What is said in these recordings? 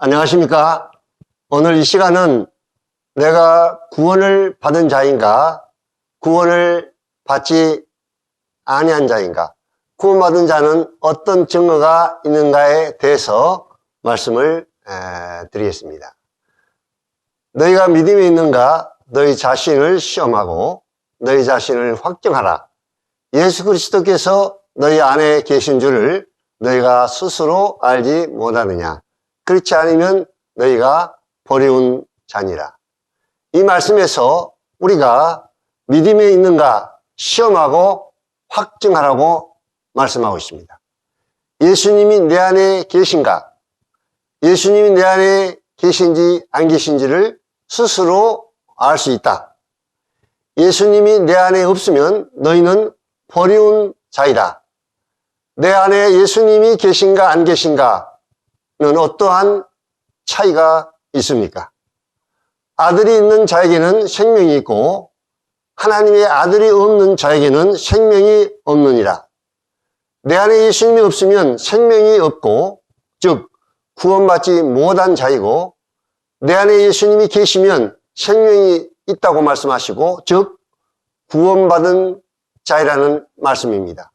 안녕하십니까? 오늘 이 시간은 내가 구원을 받은 자인가, 구원을 받지 아니한 자인가, 구원받은 자는 어떤 증거가 있는가에 대해서 말씀을 드리겠습니다. 너희가 믿음이 있는가? 너희 자신을 시험하고 너희 자신을 확정하라. 예수 그리스도께서 너희 안에 계신 줄을 너희가 스스로 알지 못하느냐? 그렇지 않으면 너희가 버리운 자니라. 이 말씀에서 우리가 믿음에 있는가 시험하고 확증하라고 말씀하고 있습니다. 예수님이 내 안에 계신가? 예수님이 내 안에 계신지 안 계신지를 스스로 알 수 있다. 예수님이 내 안에 없으면 너희는 버리운 자이다. 내 안에 예수님이 계신가 안 계신가는 어떠한 차이가 있습니까? 아들이 있는 자에게는 생명이 있고 하나님의 아들이 없는 자에게는 생명이 없느니라. 내 안에 예수님이 없으면 생명이 없고, 즉 구원받지 못한 자이고, 내 안에 예수님이 계시면 생명이 있다고 말씀하시고, 즉 구원받은 자이라는 말씀입니다.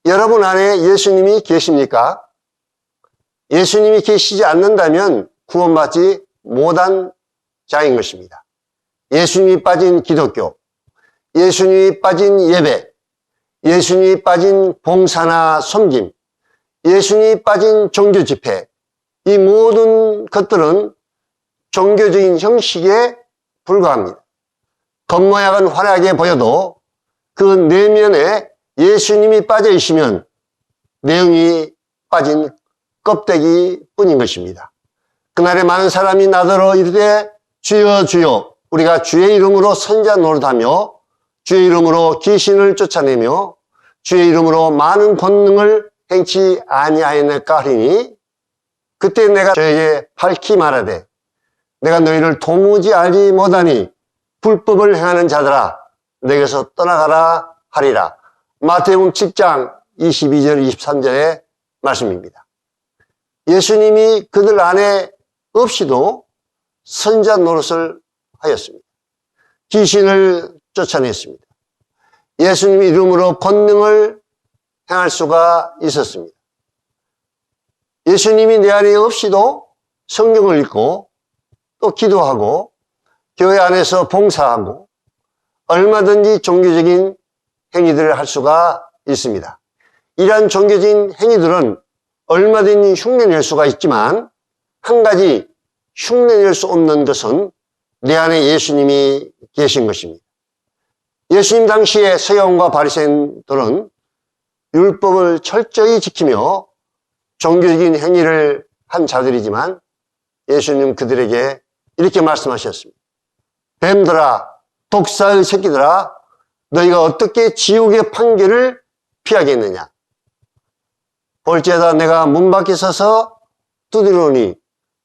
여러분 안에 예수님이 계십니까? 예수님이 계시지 않는다면 구원받지 못한 자인 것입니다. 예수님이 빠진 기독교, 예수님이 빠진 예배, 예수님이 빠진 봉사나 섬김, 예수님이 빠진 종교 집회, 이 모든 것들은 종교적인 형식에 불과합니다. 겉모양은 화려하게 보여도 그 내면에 예수님이 빠져 있으면 내용이 빠진 껍데기 뿐인 것입니다. 그날에 많은 사람이 나더러 이르되 주여 주여 우리가 주의 이름으로 선지자 노릇하며 주의 이름으로 귀신을 쫓아내며 주의 이름으로 많은 권능을 행치 아니하였나이까 하리니 그때 내가 저에게 밝히 말하되 내가 너희를 도무지 알지 못하니 불법을 행하는 자들아 내게서 떠나가라 하리라. 마태복음 7장 22절 23절의 말씀입니다. 예수님이 그들 안에 없이도 선지자 노릇을 하였습니다. 귀신을 쫓아냈습니다. 예수님 이름으로 권능을 행할 수가 있었습니다. 예수님이 내 안에 없이도 성경을 읽고 또 기도하고 교회 안에서 봉사하고 얼마든지 종교적인 행위들을 할 수가 있습니다. 이러한 종교적인 행위들은 얼마든지 흉내낼 수가 있지만 한 가지 흉내낼 수 없는 것은 내 안에 예수님이 계신 것입니다. 예수님 당시에 서기관과 바리새인들은 율법을 철저히 지키며 종교적인 행위를 한 자들이지만 예수님 그들에게 이렇게 말씀하셨습니다. 뱀들아, 독사의 새끼들아, 너희가 어떻게 지옥의 판결을 피하겠느냐? 볼지어다 내가 문 밖에 서서 두드리노니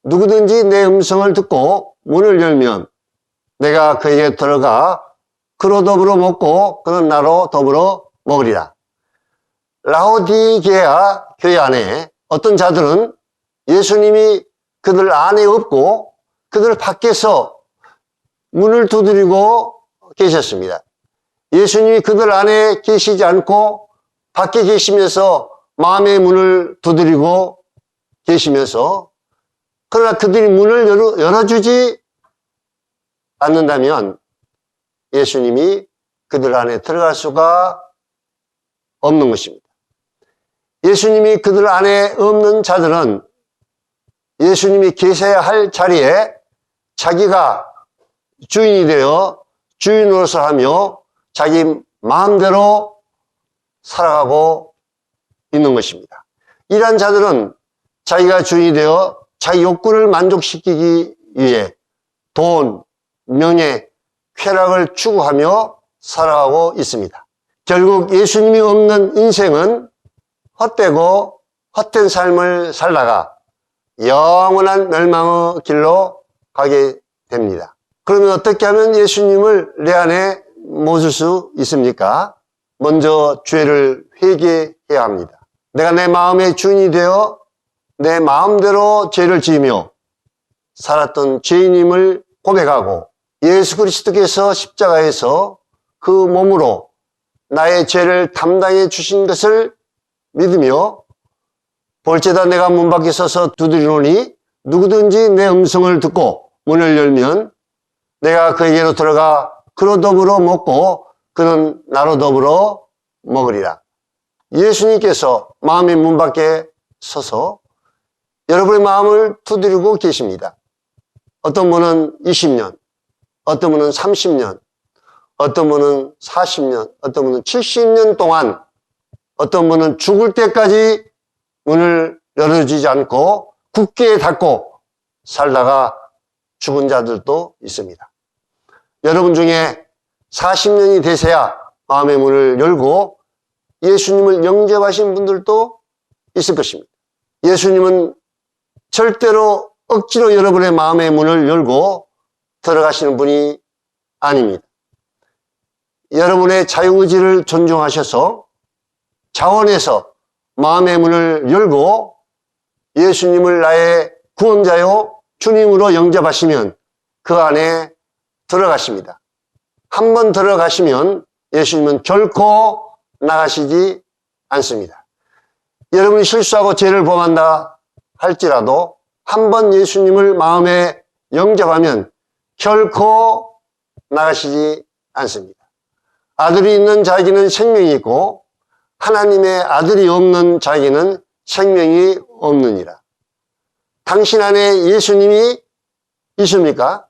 누구든지 내 음성을 듣고 문을 열면 내가 그에게 들어가 그로 더불어 먹고 그는 나로 더불어 먹으리라. 라오디게아 교회 안에 어떤 자들은 예수님이 그들 안에 없고 그들 밖에서 문을 두드리고 계셨습니다. 예수님이 그들 안에 계시지 않고 밖에 계시면서 마음의 문을 두드리고 계시면서 그러나 그들이 문을 열어주지 않는다면 예수님이 그들 안에 들어갈 수가 없는 것입니다. 예수님이 그들 안에 없는 자들은 예수님이 계셔야 할 자리에 자기가 주인이 되어 주인 노릇을 하며 자기 마음대로 살아가고 있는 것입니다. 이러한 자들은 자기가 주인이 되어 자기 욕구를 만족시키기 위해 돈, 명예, 쾌락을 추구하며 살아가고 있습니다. 결국 예수님이 없는 인생은 헛되고 헛된 삶을 살다가 영원한 멸망의 길로 가게 됩니다. 그러면 어떻게 하면 예수님을 내 안에 모실 수 있습니까? 먼저 죄를 회개해야 합니다. 내가 내 마음의 주인이 되어 내 마음대로 죄를 지으며 살았던 죄인임을 고백하고 예수 그리스도께서 십자가에서 그 몸으로 나의 죄를 담당해 주신 것을 믿으며 볼지어다 내가 문 밖에 서서 두드리노니 누구든지 내 음성을 듣고 문을 열면 내가 그에게로 들어가 그로 더불어 먹고 그는 나로 더불어 먹으리라. 예수님께서 마음의 문 밖에 서서 여러분의 마음을 두드리고 계십니다. 어떤 분은 20년, 어떤 분은 30년, 어떤 분은 40년, 어떤 분은 70년 동안, 어떤 분은 죽을 때까지 문을 열어주지 않고 굳게 닫고 살다가 죽은 자들도 있습니다. 여러분 중에 40년이 되셔야 마음의 문을 열고 예수님을 영접하신 분들도 있을 것입니다. 예수님은 절대로 억지로 여러분의 마음의 문을 열고 들어가시는 분이 아닙니다. 여러분의 자유의지를 존중하셔서 자원해서 마음의 문을 열고 예수님을 나의 구원자요 주님으로 영접하시면 그 안에 들어가십니다. 한 번 들어가시면 예수님은 결코 나가시지 않습니다. 여러분이 실수하고 죄를 범한다 할지라도 한 번 예수님을 마음에 영접하면 결코 나가시지 않습니다. 아들이 있는 자에게는 생명이 있고 하나님의 아들이 없는 자에게는 생명이 없느니라. 당신 안에 예수님이 있습니까?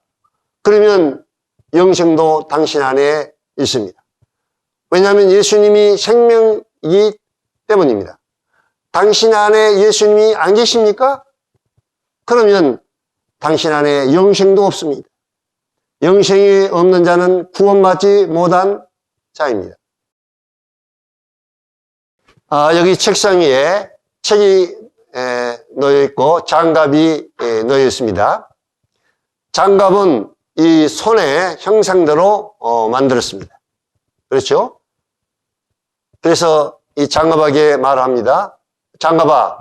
그러면 영생도 당신 안에 있습니다. 왜냐하면 예수님이 생명이기 때문입니다. 당신 안에 예수님이 안 계십니까? 그러면 당신 안에 영생도 없습니다. 영생이 없는 자는 구원받지 못한 자입니다. 여기 책상 위에 책이 놓여 있고 장갑이 놓여 있습니다. 장갑은 이 손의 형상대로 만들었습니다. 그렇죠? 그래서 이 장갑에게 말합니다. 장갑아,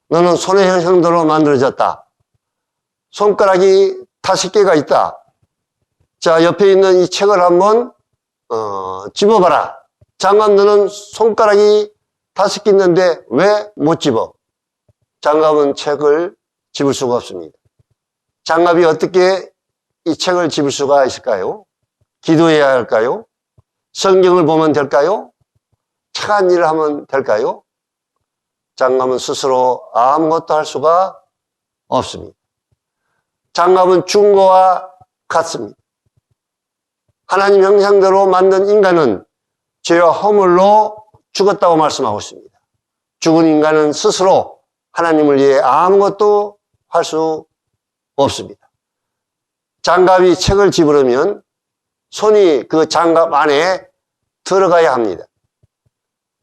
너는 손의 형상대로 만들어졌다. 손가락이 5개가 있다. 자, 옆에 있는 이 책을 한번 집어봐라. 장갑, 너는 손가락이 5개 있는데 왜 못 집어? 장갑은 책을 집을 수가 없습니다. 장갑이 어떻게 이 책을 집을 수가 있을까요? 기도해야 할까요? 성경을 보면 될까요? 착한 일을 하면 될까요? 장갑은 스스로 아무것도 할 수가 없습니다. 장갑은 죽은 것과 같습니다. 하나님 형상대로 만든 인간은 죄와 허물로 죽었다고 말씀하고 있습니다. 죽은 인간은 스스로 하나님을 위해 아무것도 할 수 없습니다. 장갑이 책을 집으려면 손이 그 장갑 안에 들어가야 합니다.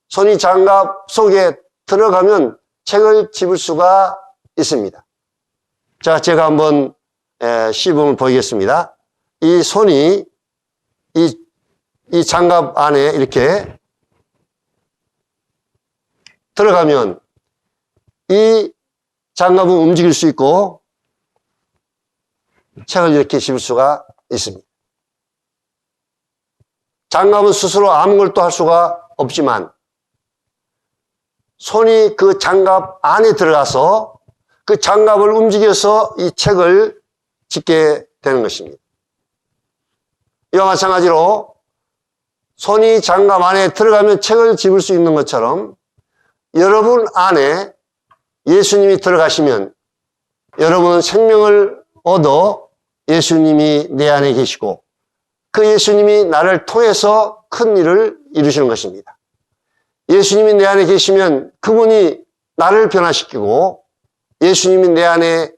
손이 장갑 속에 들어가면 책을 집을 수가 있습니다. 자, 제가 한번 시범을 보이겠습니다. 이 손이 이 장갑 안에 이렇게 들어가면 이 장갑은 움직일 수 있고 책을 이렇게 집을 수가 있습니다. 장갑은 스스로 아무것도 할 수가 없지만 손이 그 장갑 안에 들어가서 그 장갑을 움직여서 이 책을 집게 되는 것입니다. 이와 마찬가지로 손이 장갑 안에 들어가면 책을 집을 수 있는 것처럼 여러분 안에 예수님이 들어가시면 여러분은 생명을 얻어 예수님이 내 안에 계시고 그 예수님이 나를 통해서 큰 일을 이루시는 것입니다. 예수님이 내 안에 계시면 그분이 나를 변화시키고 예수님이 내 안에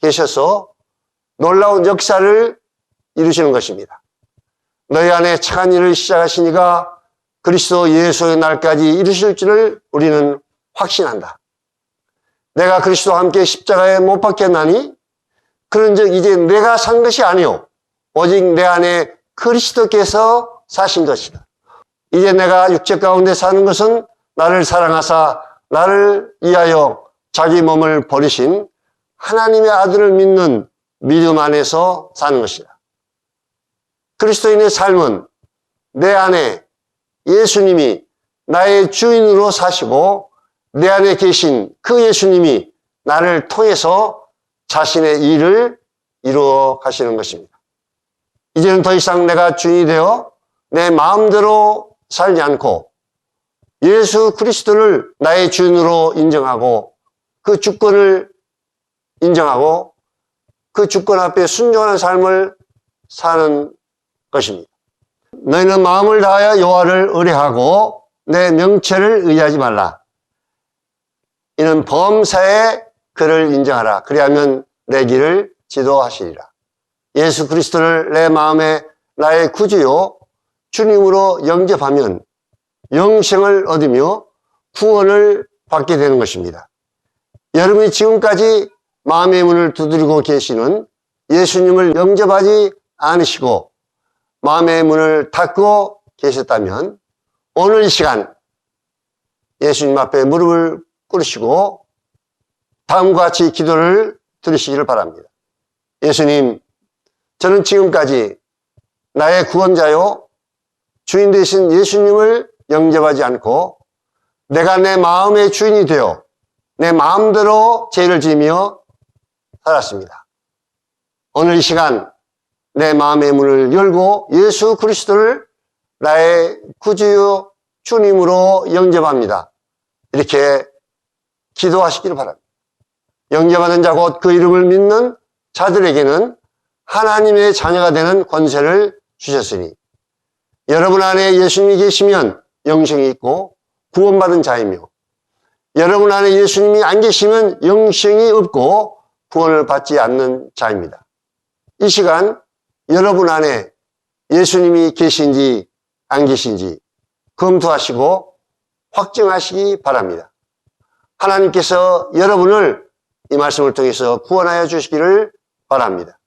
계셔서 놀라운 역사를 이루시는 것입니다. 너희 안에 착한 일을 시작하시니가 그리스도 예수의 날까지 이루실 줄을 우리는 확신한다. 내가 그리스도와 함께 십자가에 못 박혔나니 그런즉 이제 내가 산 것이 아니요 오직 내 안에 그리스도께서 사신 것이다. 이제 내가 육체 가운데 사는 것은 나를 사랑하사 나를 위하여 자기 몸을 버리신 하나님의 아들을 믿는 믿음 안에서 사는 것이다. 그리스도인의 삶은 내 안에 예수님이 나의 주인으로 사시고 내 안에 계신 그 예수님이 나를 통해서 자신의 일을 이루어 가시는 것입니다. 이제는 더 이상 내가 주인이 되어 내 마음대로 살지 않고 예수 그리스도를 나의 주인으로 인정하고 그 주권을 인정하고 그 주권 앞에 순종하는 삶을 사는 것입니다. 너희는 마음을 다하여 여호와를 의뢰하고 내 명체를 의지하지 말라. 이는 범사에 그를 인정하라. 그리하면 내 길을 지도하시리라. 예수 그리스도를 내 마음에 나의 구주요 주님으로 영접하면 영생을 얻으며 구원을 받게 되는 것입니다. 여러분이 지금까지 마음의 문을 두드리고 계시는 예수님을 영접하지 않으시고 마음의 문을 닫고 계셨다면 오늘 이 시간 예수님 앞에 무릎을 꿇으시고 다음과 같이 기도를 드리시기를 바랍니다. 예수님, 저는 지금까지 나의 구원자요 주인 되신 예수님을 영접하지 않고 내가 내 마음의 주인이 되어 내 마음대로 죄를 지으며 살았습니다. 오늘 이 시간 내 마음의 문을 열고 예수 그리스도를 나의 구주요 주님으로 영접합니다. 이렇게 기도하시기를 바랍니다. 영접하는 자 곧 그 이름을 믿는 자들에게는 하나님의 자녀가 되는 권세를 주셨으니 여러분 안에 예수님이 계시면 영생이 있고 구원받은 자이며 여러분 안에 예수님이 안 계시면 영생이 없고 구원을 받지 않는 자입니다. 이 시간 여러분 안에 예수님이 계신지 안 계신지 검토하시고 확증하시기 바랍니다. 하나님께서 여러분을 이 말씀을 통해서 구원하여 주시기를 바랍니다.